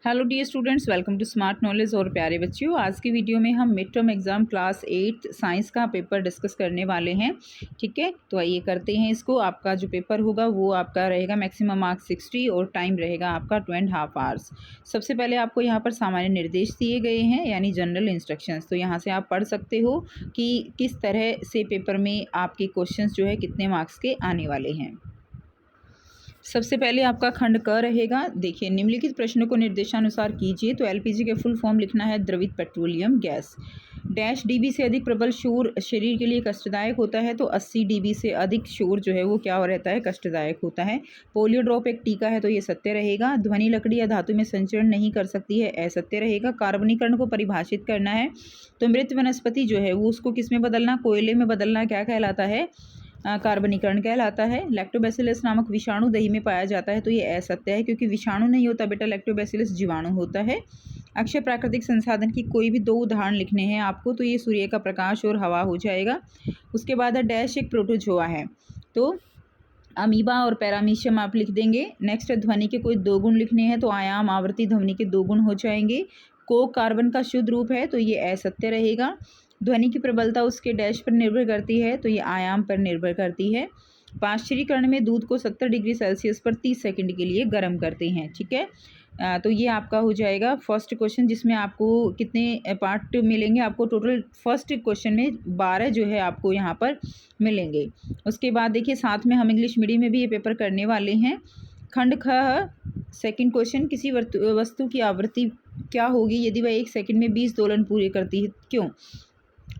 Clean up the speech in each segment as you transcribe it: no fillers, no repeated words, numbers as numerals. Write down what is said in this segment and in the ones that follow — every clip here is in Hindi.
Hello dear students, welcome to smart knowledge. और प्यारे बच्चों, आज की वीडियो में हम mid term exam class 8 science का पेपर डिस्कस करने वाले हैं। ठीक है, तो आइए करते हैं इसको। आपका जो पेपर होगा वो आपका रहेगा मैक्सिमम मार्क्स 60 और टाइम रहेगा आपका 2.5 आवर्स। सबसे पहले आपको यहाँ पर सामान्य निर्देश दिए गए हैं, यानी जनरल इंस्ट्रक्शंस। तो यहाँ से आप पढ़ सकते हो कि किस तरह से पेपर में आपके क्वेश्चन जो है कितने मार्क्स के आने वाले हैं। सबसे पहले आपका खंड क रहेगा। देखिए, निम्नलिखित प्रश्नों को निर्देशानुसार कीजिए। तो एलपीजी के फुल फॉर्म लिखना है द्रवित पेट्रोलियम गैस। डैश डीबी से अधिक प्रबल शोर शरीर के लिए कष्टदायक होता है। तो 80 डीबी से अधिक शोर जो है वो क्या रहता है, कष्टदायक होता है। पोलियो ड्रॉप एक टीका है, तो ये सत्य रहेगा। ध्वनि लकड़ी या धातु में संचरण नहीं कर सकती है, असत्य रहेगा। कार्बनीकरण को परिभाषित करना है। तो मृत वनस्पति जो है वो उसको किस में बदलना, कोयले में बदलना क्या कहलाता है, कार्बनीकरण कहलाता है। लैक्टोबैसिलस नामक विषाणु दही में पाया जाता है, तो ये असत्य है, क्योंकि विषाणु नहीं होता बेटा, लैक्टोबैसिलस जीवाणु होता है। अक्षय प्राकृतिक संसाधन की कोई भी 2 उदाहरण लिखने हैं आपको, तो ये सूर्य का प्रकाश और हवा हो जाएगा। उसके बाद डैश एक प्रोटोजोआ है, तो अमीबा और पैरामीशियम आप लिख देंगे। नेक्स्ट, ध्वनि के कोई 2 गुण लिखने हैं, तो आयाम आवृत्ति ध्वनि के 2 गुण हो जाएंगे। कोक कार्बन का शुद्ध रूप है, तो ये असत्य रहेगा। ध्वनि की प्रबलता उसके डैश पर निर्भर करती है, तो ये आयाम पर निर्भर करती है। पाश्चरीकरण में दूध को 70 डिग्री सेल्सियस पर 30 सेकंड के लिए गर्म करते हैं। ठीक है, तो ये आपका हो जाएगा फर्स्ट क्वेश्चन, जिसमें आपको कितने पार्ट मिलेंगे, आपको टोटल फर्स्ट क्वेश्चन में 12 जो है आपको यहाँ पर मिलेंगे। उसके बाद देखिए, साथ में हम इंग्लिश मीडियम में भी ये पेपर करने वाले हैं। खंड ख सेकंड क्वेश्चन, किसी वस्तु की आवृत्ति क्या होगी यदि वह 1 सेकंड में 20 दोलन पूरे करती है, क्यों?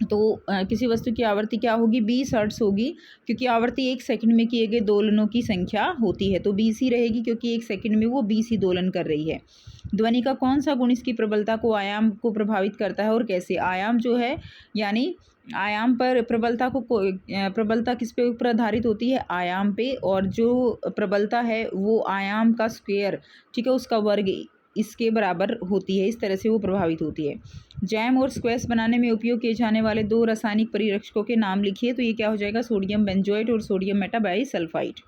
तो किसी वस्तु की आवृत्ति क्या होगी, 20 हर्ट्ज होगी, क्योंकि आवृत्ति 1 सेकंड में किए गए दोलनों की संख्या होती है, तो 20 ही रहेगी, क्योंकि 1 सेकंड में वो 20 ही दोलन कर रही है। ध्वनि का कौन सा गुण इसकी प्रबलता को, आयाम को प्रभावित करता है और कैसे? आयाम जो है, यानी आयाम पर प्रबलता को प्रबलता किस पे ऊपर आधारित होती है, आयाम पे, और जो प्रबलता है वो आयाम का स्क्वायर, ठीक है, उसका वर्ग इसके बराबर होती है। इस तरह से वो प्रभावित होती है। जैम और स्क्वैश बनाने में उपयोग किए जाने वाले 2 रासायनिक परिरक्षकों के नाम लिखिए। तो ये क्या हो जाएगा, सोडियम बेंजोएट और सोडियम मेटाबाइसल्फाइड।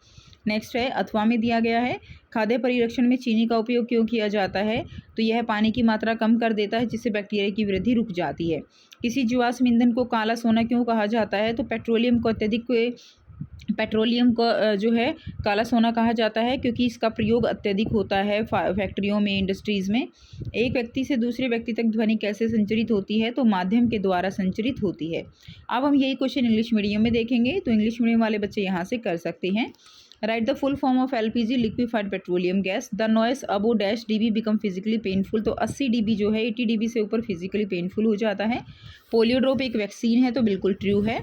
नेक्स्ट है, अथवा में दिया गया है, खाद्य परिरक्षण में चीनी का उपयोग क्यों किया जाता है? तो यह पानी की मात्रा कम कर देता है, जिससे बैक्टीरिया की वृद्धि रुक जाती है। किसी जीवाश्म ईंधन को काला सोना क्यों कहा जाता है? तो पेट्रोलियम को जो है काला सोना कहा जाता है, क्योंकि इसका प्रयोग अत्यधिक होता है फैक्ट्रियों में, इंडस्ट्रीज़ में। एक व्यक्ति से दूसरे व्यक्ति तक ध्वनि कैसे संचरित होती है? तो माध्यम के द्वारा संचरित होती है। अब हम यही क्वेश्चन इंग्लिश मीडियम में देखेंगे, तो इंग्लिश मीडियम वाले बच्चे यहाँ से कर सकते हैं। Right the full form of LPG, liquefied petroleum gas. The noise above dash dB become physically painful. तो 80 डीबी जो है 80 डीबी से ऊपर फिजिकली पेनफुल हो जाता है। पोलियो ड्रॉप एक वैक्सीन है, तो बिल्कुल ट्रू है।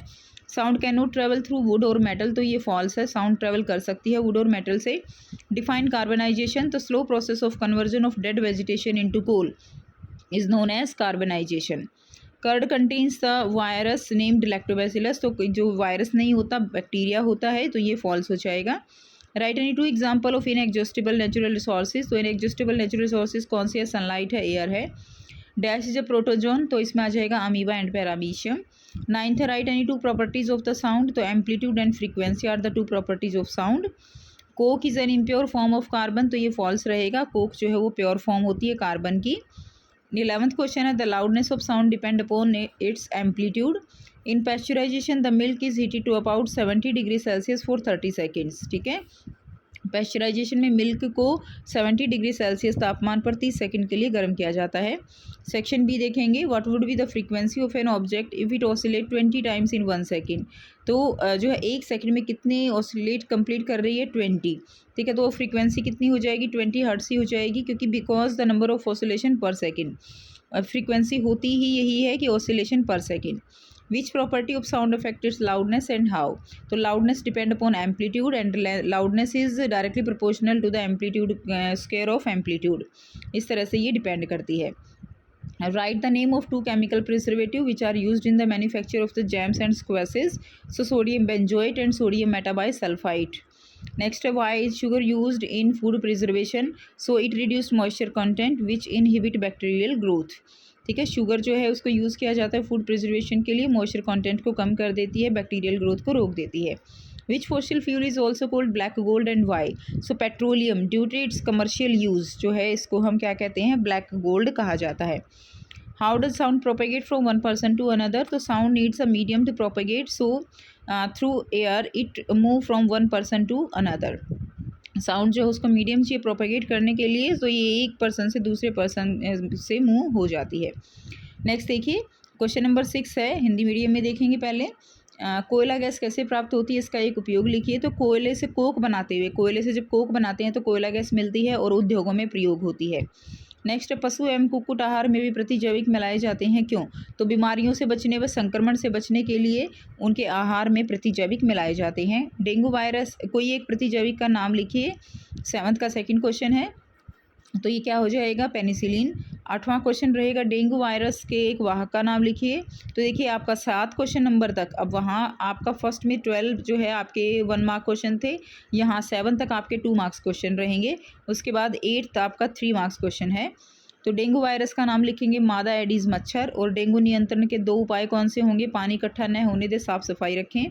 Sound can not travel through would और मेटल, तो ये फॉल्स है, साउंड ट्रेवल कर सकती है वुड और मेटल से। डिफाइन कार्बनाइजेशन, तो slow process of conversion of dead vegetation into coal is known as carbonization. Curd contains the virus named lactobacillus, तो जो वायरस नहीं होता, बैक्टीरिया होता है, तो ये फॉल्स हो जाएगा। Right any 2 example of inexhaustible natural resources. तो इनएग्जॉस्टिबल नेचुरल रिसोर्सेज कौन सी है? सनलाइट है, एयर है। डैश इज अ प्रोटोजोन, तो इसमें आ जाएगा अमीबा एंड पैरामीशियम। 9th है, right any 2 properties of the sound. तो amplitude and frequency are the 2 properties of sound. Coke is an impure form of carbon, तो ये फॉल्स रहेगा, कोक जो है वो प्योर फॉर्म होती है कार्बन की। 11th क्वेश्चन है, the loudness of sound depend upon its amplitude. In pasteurization the milk is heated to about 70 degree Celsius for 30 seconds. ठीक है, पैस्चराइजेशन में मिल्क को 70 डिग्री सेल्सियस तापमान पर 30 सेकंड के लिए गर्म किया जाता है। सेक्शन बी देखेंगे, what would be the frequency of an object if it oscillate 20 times in 1 second. तो जो है 1 सेकंड में कितने ऑसिलेट कंप्लीट कर रही है, 20। ठीक है, तो फ्रीक्वेंसी कितनी हो जाएगी, 20 हर्ट्ज ही हो जाएगी, क्योंकि because the number of oscillation पर सेकेंड, फ्रीक्वेंसी होती ही यही है कि ऑसिलेशन पर second. Which property of sound affects its loudness and how? तो loudness depend upon amplitude and loudness is directly proportional to the amplitude square of amplitude. इस तरह से ये डिपेंड करती है। Write the name of 2 chemical preservative which are used in the manufacture of the jams and squashes. So sodium benzoate and sodium metabisulfite. Next, why is sugar used in food preservation? So it reduces moisture content which inhibit bacterial growth. ठीक है, शुगर जो है उसको यूज़ किया जाता है फूड प्रिजर्वेशन के लिए, मॉइस्चर कंटेंट को कम कर देती है, बैक्टीरियल ग्रोथ को रोक देती है। Which fossil fuel is also called black gold and why? So petroleum due to its commercial use जो है इसको हम क्या कहते हैं, ब्लैक गोल्ड कहा जाता है। How does sound propagate from one person to another? तो sound needs a medium to propagate, so through air it move from one person to another. Sound जो है उसको मीडियम चाहिए प्रोपेगेट करने के लिए, तो ये एक पर्सन से दूसरे पर्सन से मूव हो जाती है। नेक्स्ट देखिए क्वेश्चन नंबर 6 है, हिंदी मीडियम में देखेंगे पहले। कोयला गैस कैसे प्राप्त होती है, इसका एक उपयोग लिखिए। तो कोयले से कोक बनाते हुए, कोयले से जब कोक बनाते हैं तो कोयला गैस मिलती है और उद्योगों में प्रयोग होती है। नेक्स्ट, पशु एवं कुक्कुट आहार में भी प्रतिजैविक मिलाए जाते हैं, क्यों? तो बीमारियों से बचने व संक्रमण से बचने के लिए उनके आहार में प्रतिजैविक मिलाए जाते हैं। डेंगू वायरस, कोई एक प्रतिजैविक का नाम लिखिए। 7th का सेकंड क्वेश्चन है, तो ये क्या हो जाएगा, पेनिसिलिन। 8वां क्वेश्चन रहेगा, डेंगू वायरस के एक वाहक का नाम लिखिए। तो देखिए आपका 7 क्वेश्चन नंबर तक, अब वहाँ आपका फर्स्ट में 12 जो है आपके 1 मार्क क्वेश्चन थे, यहाँ 7 तक आपके 2 मार्क्स क्वेश्चन रहेंगे। उसके बाद 8th आपका 3 मार्क्स क्वेश्चन है। तो डेंगू वायरस का नाम लिखेंगे मादा एडीज मच्छर। और डेंगू नियंत्रण के 2 उपाय कौन से होंगे? पानी इकट्ठा न होने दे, साफ सफाई रखें।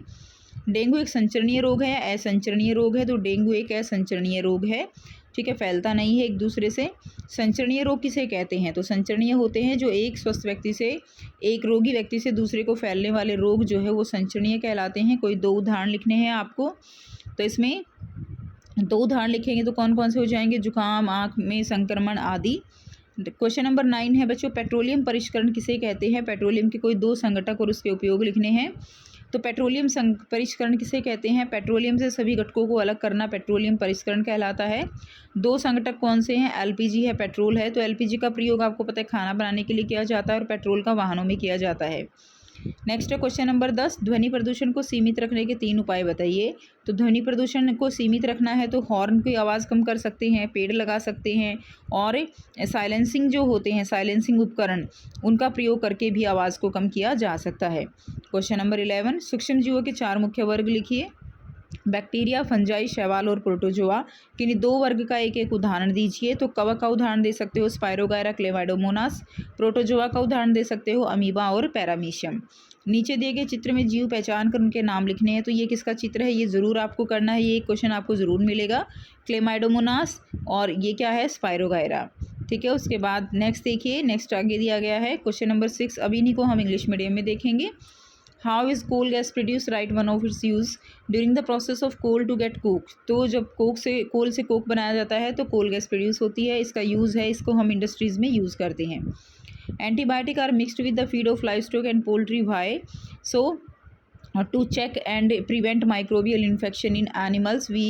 डेंगू एक संचरणीय रोग है या असंचरणीय रोग है? तो डेंगू एक असंचरणीय रोग है, ठीक है, फैलता नहीं है एक दूसरे से। संचरणीय रोग किसे कहते हैं? तो संचरणीय होते हैं जो एक स्वस्थ व्यक्ति से, एक रोगी व्यक्ति से दूसरे को फैलने वाले रोग जो है वो संचरणीय कहलाते हैं। कोई 2 उदाहरण लिखने हैं आपको, तो इसमें 2 उदाहरण लिखेंगे तो कौन कौन से हो जाएंगे? जुकाम, आँख में संक्रमण आदि। क्वेश्चन नंबर 9 है बच्चों, पेट्रोलियम परिष्करण किसे कहते हैं? पेट्रोलियम के कोई 2 संघटक और उसके उपयोग लिखने हैं। तो पेट्रोलियम परिष्करण किसे कहते हैं? पेट्रोलियम से सभी घटकों को अलग करना पेट्रोलियम परिष्करण कहलाता है। 2 संघटक कौन से हैं? एलपीजी है, पेट्रोल है। तो एलपीजी का प्रयोग आपको पता है खाना बनाने के लिए किया जाता है और पेट्रोल का वाहनों में किया जाता है। नेक्स्ट है क्वेश्चन नंबर 10, ध्वनि प्रदूषण को सीमित रखने के 3 उपाय बताइए। तो ध्वनि प्रदूषण को सीमित रखना है तो हॉर्न की आवाज़ कम कर सकते हैं, पेड़ लगा सकते हैं, और साइलेंसिंग जो होते हैं, साइलेंसिंग उपकरण, उनका प्रयोग करके भी आवाज़ को कम किया जा सकता है। क्वेश्चन नंबर 11, सूक्ष्म जीवों के 4 मुख्य वर्ग लिखिए। बैक्टीरिया, फंजाई, शैवाल और प्रोटोजोआ। किन्हीं 2 वर्ग का एक एक उदाहरण दीजिए। तो कवक का उदाहरण दे सकते हो स्पायरोगायरा, क्लेमाइडोमोनास। प्रोटोजोआ का उदाहरण दे सकते हो अमीबा और पैरामीशियम। नीचे दिए गए चित्र में जीव पहचान कर उनके नाम लिखने हैं। तो ये किसका चित्र है, ये ज़रूर आपको करना है, ये एक क्वेश्चन आपको ज़रूर मिलेगा। क्लेमाइडोमोनास और ये क्या है, स्पायरोगायरा, ठीक है। उसके बाद नेक्स्ट देखिए, नेक्स्ट आगे दिया गया है क्वेश्चन नंबर 6, अभी इन्हीं को हम इंग्लिश मीडियम में देखेंगे। How is coal gas produce, right one of its use. During the process of coal to get coke. तो जब कोल से कोक बनाया जाता है तो कोल गैस प्रोड्यूस होती है, इसका यूज़ है, इसको हम इंडस्ट्रीज़ में यूज़ करते हैं। Antibiotic are mixed with the feed of livestock and poultry, why? So to check and prevent microbial infection in animals we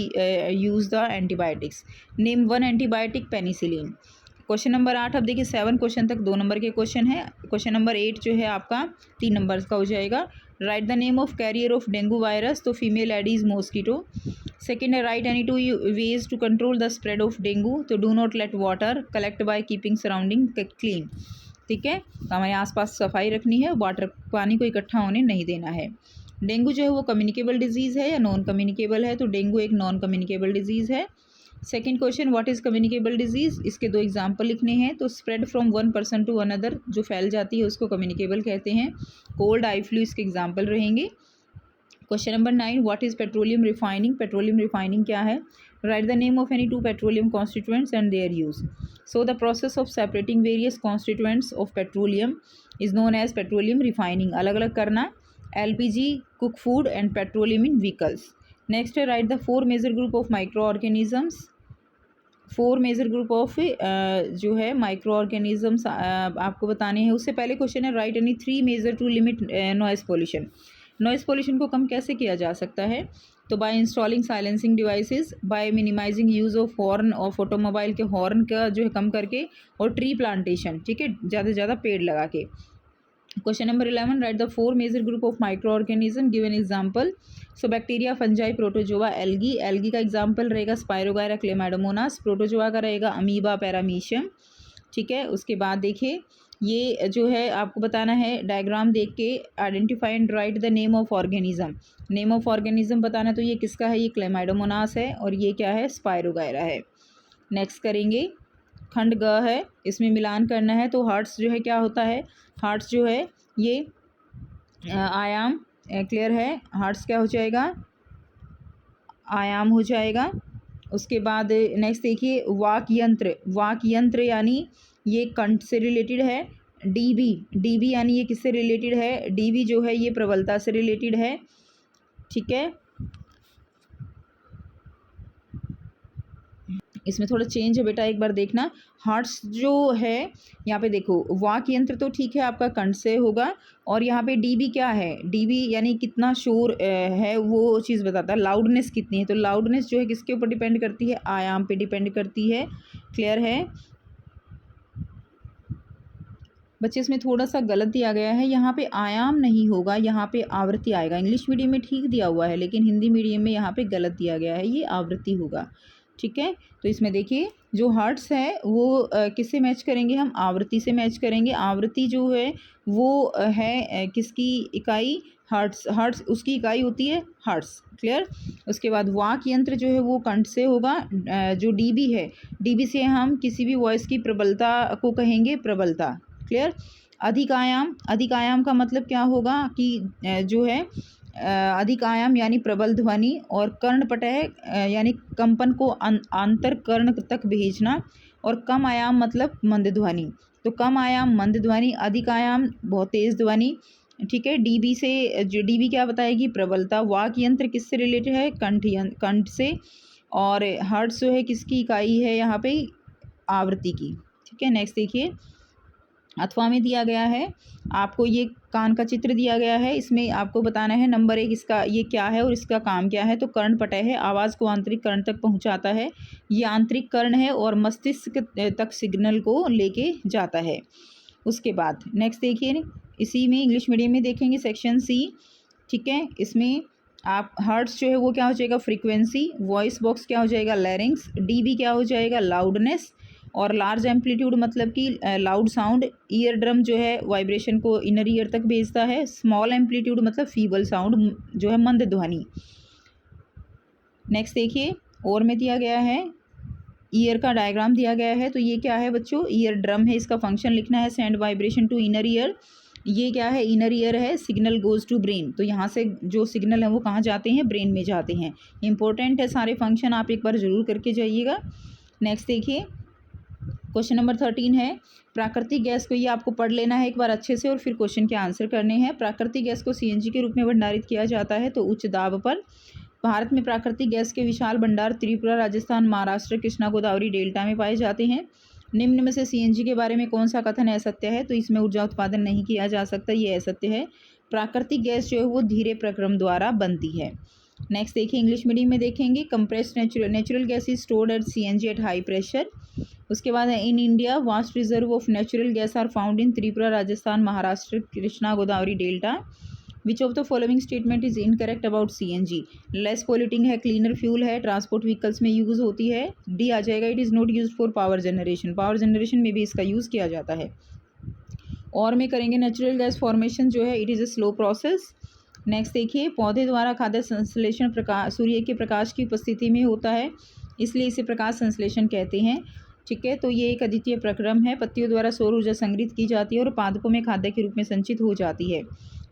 use the antibiotics. Name one antibiotic, penicillin. Question number 8, अब देखिए 7 क्वेश्चन तक 2 नंबर के क्वेश्चन है। क्वेश्चन नंबर 8 जो है आपका 3 नंबर का हो जाएगा। Write the name of carrier of dengue virus. तो फीमेल एडीज मॉस्किटो। सेकेंड है, right any 2 ways to control the spread of dengue. तो do not let water collect by keeping surrounding clean, ठीक है, हमारे आसपास सफाई रखनी है, वाटर पानी को इकट्ठा होने नहीं देना है। डेंगू जो है वो कम्युनिकेबल डिजीज़ है या नॉन कम्युनिकेबल है? तो डेंगू एक नॉन कम्युनिकेबल डिजीज़ है। Second question, what is communicable disease, इसके 2 एग्जांपल लिखने हैं। तो spread from one person to another, जो फैल जाती है उसको कम्युनिकेबल कहते हैं। कोल्ड, आई फ्लू इसके एग्जांपल रहेंगे। Question number 9, what is petroleum refining. Petroleum refining क्या है? Right the name of any 2 petroleum constituents and their use. So the process of separating various constituents of petroleum is known as petroleum refining. अलग अलग करना, LPG, cook food and petroleum in vehicles. Next, write the 4 major group of microorganisms. 4 major group of जो है माइक्रो ऑर्गेनिजम्स आपको बताने हैं। उससे पहले क्वेश्चन है, right any 3 measure to limit noise pollution. Noise pollution को कम कैसे किया जा सकता है? तो by installing silencing devices, by minimizing use of horn, of automobile के हॉर्न का जो है कम करके, और ट्री प्लांटेशन, ठीक है, ज़्यादा से ज़्यादा पेड़ लगा के। Question number 11, right the 4 major group of microorganism, give an example. So bacteria, fungi, protozoa, algae. Algae का एग्जांपल रहेगा स्पायरोगायरा, क्लेमाइडोमोनास। प्रोटोजोआ का रहेगा अमीबा, पैरामीशियम, ठीक है। उसके बाद देखिए ये जो है आपको बताना है, डायग्राम देख के identify and right the name of organism. Name of organism बताना, तो ये किसका है, ये क्लेमाइडोमोनास है, और ये क्या है, स्पायरोगायरा है। नेक्स्ट करेंगे, खंड ग है, इसमें मिलान करना है। तो हार्ट्स जो है क्या होता है, हार्ट्स जो है ये आयाम क्लियर है, हार्ट्स क्या हो जाएगा, आयाम हो जाएगा। उसके बाद नेक्स्ट देखिए वाक यंत्र, वाक यंत्र यानी ये कंठ से रिलेटेड है। डीबी, डीबी यानी ये किससे रिलेटेड है, डीबी जो है ये प्रबलता से रिलेटेड है। ठीक है, इसमें थोड़ा चेंज है बेटा, एक बार देखना। हार्ट्स जो है यहाँ पे देखो, वाक यंत्र तो ठीक है आपका कंठ से होगा, और यहाँ पे डीबी क्या है, डीबी यानी कितना शोर है वो चीज़ बताता है, लाउडनेस कितनी है। तो लाउडनेस जो है किसके ऊपर डिपेंड करती है, आयाम पे डिपेंड करती है। क्लियर है बच्चे, इसमें थोड़ा सा गलत दिया गया है, यहाँ पे आयाम नहीं होगा, यहाँ पे आवृत्ति आएगा। इंग्लिश मीडियम में ठीक दिया हुआ है, लेकिन हिंदी मीडियम में यहाँ पे गलत दिया गया है, ये आवृत्ति होगा। ठीक है, तो इसमें देखिए जो हर्ट्स है वो किससे मैच करेंगे, हम आवृत्ति से मैच करेंगे। आवृत्ति जो है वो है किसकी इकाई, हर्ट्स, हर्ट्स उसकी इकाई होती है हर्ट्स। क्लियर। उसके बाद वाक यंत्र जो है वो कंठ से होगा। जो डीबी है, डीबी से हम किसी भी वॉइस की प्रबलता को कहेंगे प्रबलता। क्लियर। अधिक आयाम, अधिक आयाम का मतलब क्या होगा कि जो है अधिक आयाम यानी प्रबल ध्वनि, और कर्णपटह यानी कंपन को आंतर कर्ण तक भेजना, और कम आयाम मतलब मंद ध्वनि। तो कम आयाम मंद ध्वनि, अधिक आयाम बहुत तेज ध्वनि। ठीक है, डीबी से जो डीबी क्या बताएगी, प्रबलता। वाक यंत्र किससे रिलेटेड है, कंठ से, और हर्ट्ज जो है किसकी इकाई है यहाँ पे, आवृत्ति की। ठीक है, नेक्स्ट देखिए अथवा में दिया गया है आपको, ये कान का चित्र दिया गया है, इसमें आपको बताना है नंबर 1 इसका ये क्या है और इसका काम क्या है। तो कर्णपटह है, आवाज़ को आंतरिक कर्ण तक पहुंचाता है, ये आंतरिक कर्ण है और मस्तिष्क तक सिग्नल को लेके जाता है। उसके बाद नेक्स्ट देखिए, इसी में इंग्लिश मीडियम में देखेंगे सेक्शन सी। ठीक है, इसमें आप हर्ट्स जो है वो क्या हो जाएगा, फ्रीक्वेंसी। वॉइस बॉक्स क्या हो जाएगा, लैरिंग्स। डीबी क्या हो जाएगा, लाउडनेस। और लार्ज एम्पलीट्यूड मतलब कि लाउड साउंड। ईयर ड्रम जो है वाइब्रेशन को इनर ईयर तक भेजता है। स्मॉल एम्पलीट्यूड मतलब फीबल साउंड जो है मंद ध्वनि। नेक्स्ट देखिए और में दिया गया है, ईयर का डायग्राम दिया गया है। तो ये क्या है बच्चों, ईयर ड्रम है, इसका फंक्शन लिखना है, send vibration to inner ear. ये क्या है, इनर ईयर है, सिग्नल गोज टू ब्रेन। तो यहाँ से जो सिग्नल है वो कहाँ जाते हैं, ब्रेन में जाते हैं। इंपॉर्टेंट है सारे फंक्शन, आप एक बार ज़रूर करके जाइएगा। नेक्स्ट देखिए क्वेश्चन नंबर 13 है, प्राकृतिक गैस को, ये आपको पढ़ लेना है एक बार अच्छे से और फिर क्वेश्चन के आंसर करने हैं। प्राकृतिक गैस को सीएनजी के रूप में भंडारित किया जाता है तो उच्च दाब पर। भारत में प्राकृतिक गैस के विशाल भंडार त्रिपुरा, राजस्थान, महाराष्ट्र, कृष्णा गोदावरी डेल्टा में पाए जाते हैं। निम्न में से सीएनजी के बारे में कौन सा कथन असत्य है, तो इसमें ऊर्जा उत्पादन नहीं किया जा सकता, ये असत्य है। प्राकृतिक गैस जो है वो धीरे प्रक्रम द्वारा बनती है। नेक्स्ट देखिए इंग्लिश मीडियम में देखेंगे, compressed natural gas is stored at CNG at high pressure. उसके बाद है, in India vast reserve of natural gas are found in Tripura, Rajasthan, Maharashtra, Krishna Godavari delta. Which of the following statement is incorrect about CNG. Less polluting है, क्लीनर फ्यूल है, ट्रांसपोर्ट व्हीकल्स में यूज़ होती है। डी आ जाएगा, it is not use for power generation, power generation में भी इसका यूज़ किया जाता है। और में करेंगे, नेचुरल गैस फॉर्मेशन जो है it is a slow process. Next देखिए, पौधे द्वारा खाद्य संश्लेषण प्रकाश सूर्य के प्रकाश की उपस्थिति में होता है, इसलिए इसे प्रकाश संश्लेषण कहते हैं। ठीक है, तो ये एक अद्वितीय प्रक्रम है। पत्तियों द्वारा सौर ऊर्जा संग्रहित की जाती है और पादपों में खाद्य के रूप में संचित हो जाती है।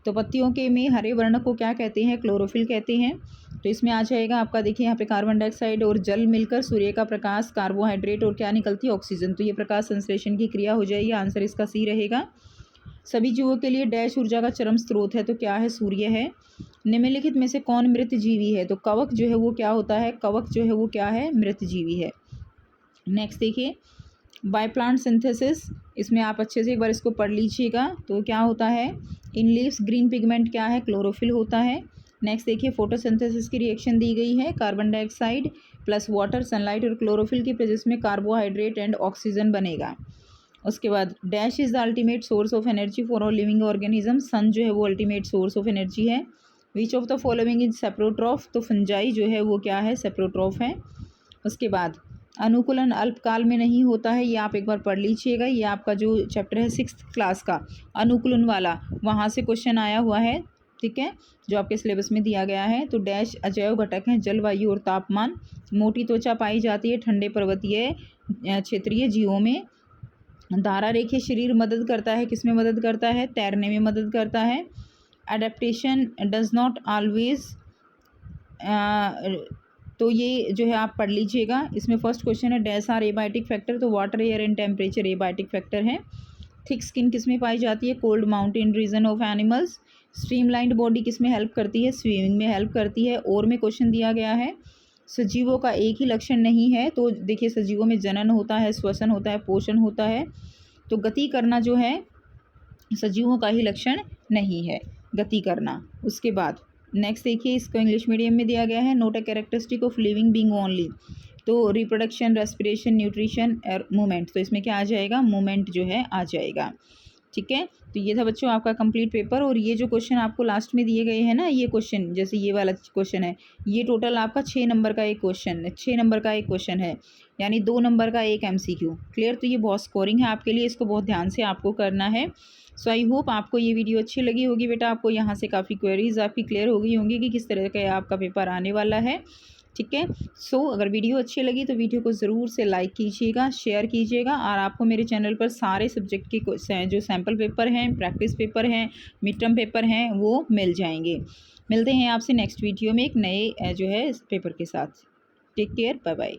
तो पत्तियों के में हरे वर्ण को क्या कहते हैं, क्लोरोफिल कहते हैं। तो इसमें आ जाएगा आपका, देखिए यहाँ पे कार्बन डाइऑक्साइड और जल मिलकर सूर्य का प्रकाश, कार्बोहाइड्रेट और क्या निकलती है, ऑक्सीजन। तो ये प्रकाश संश्लेषण की क्रिया हो जाएगी, आंसर इसका सी रहेगा। सभी जीवों के लिए डैश ऊर्जा का चरम स्रोत है, तो क्या है, सूर्य है। निम्नलिखित में से कौन मृत जीवी है, तो कवक जो है वो क्या होता है, कवक जो है वो क्या है, मृत जीवी है। नेक्स्ट देखिए, बाय प्लांट सिंथेसिस, इसमें आप अच्छे से एक बार इसको पढ़ लीजिएगा। तो क्या होता है, इन लीव्स ग्रीन पिगमेंट क्या है, क्लोरोफिल होता है। नेक्स्ट देखिए, फोटोसिंथेसिस की रिएक्शन दी गई है, carbon dioxide plus water, sunlight और क्लोरोफिल की प्रेजेंस में कार्बोहाइड्रेट एंड ऑक्सीजन बनेगा। उसके बाद dash is the ultimate source of energy for all living organism, sun जो है वो अल्टीमेट सोर्स ऑफ एनर्जी है। Which of the following is saprotroph, तो फंजाई जो है वो क्या है, सेप्रोट्रॉफ है। उसके बाद अनुकूलन अल्पकाल में नहीं होता है, ये आप एक बार पढ़ लीजिएगा। ये आपका जो चैप्टर है 6th क्लास का अनुकूलन वाला, वहाँ से क्वेश्चन आया हुआ है। ठीक है, जो आपके सिलेबस में दिया गया है। तो डैश अजैव घटक हैं, जलवायु और तापमान। मोटी त्वचा पाई जाती है ठंडे पर्वतीय क्षेत्रीय जीवों में। धारा रेखीय शरीर मदद करता है, किस में मदद करता है, तैरने में मदद करता है। एडेप्टेशन डज नॉट ऑलवेज तो ये जो है आप पढ़ लीजिएगा। इसमें फर्स्ट क्वेश्चन है डैश आर एबायोटिक फैक्टर, तो water, air and temperature abiotic factor है। थिक स्किन किस में पाई जाती है? Cold mountain region of animals. Streamlined body किस में हेल्प करती है? स्विमिंग में हेल्प करती है। और में क्वेश्चन दिया गया है सजीवों का एक ही लक्षण नहीं है, तो देखिए सजीवों में जनन होता है, श्वसन होता है, पोषण होता है, तो गति करना जो है सजीवों का ही लक्षण नहीं है, गति करना। उसके बाद नेक्स्ट देखिए, इसको इंग्लिश मीडियम में दिया गया है note a characteristic of living being only, तो रिप्रोडक्शन, रेस्पिरेशन, न्यूट्रिशन और मूवमेंट, तो इसमें क्या आ जाएगा? मूवमेंट जो है आ जाएगा। ठीक है, तो ये था बच्चों आपका कंप्लीट पेपर। और ये जो क्वेश्चन आपको लास्ट में दिए गए हैं ना, ये क्वेश्चन जैसे ये वाला क्वेश्चन है, ये टोटल आपका 6 नंबर का एक क्वेश्चन है, 6 नंबर का एक क्वेश्चन है, यानी 2 नंबर का एक MCQ। क्लियर? तो ये बहुत स्कोरिंग है आपके लिए, इसको बहुत ध्यान से आपको करना है। सो आई होप आपको ये वीडियो अच्छी लगी होगी बेटा, आपको यहाँ से काफ़ी क्वेरीज आपकी क्लियर हो गई होंगी कि किस तरह का आपका पेपर आने वाला है। ठीक है, सो अगर वीडियो अच्छी लगी तो वीडियो को ज़रूर से लाइक कीजिएगा, शेयर कीजिएगा, और आपको मेरे चैनल पर सारे सब्जेक्ट के जो सैम्पल पेपर हैं, प्रैक्टिस पेपर हैं, मिड टर्म पेपर हैं, वो मिल जाएंगे। मिलते हैं आपसे नेक्स्ट वीडियो में एक नए जो है पेपर के साथ। Take care, bye bye.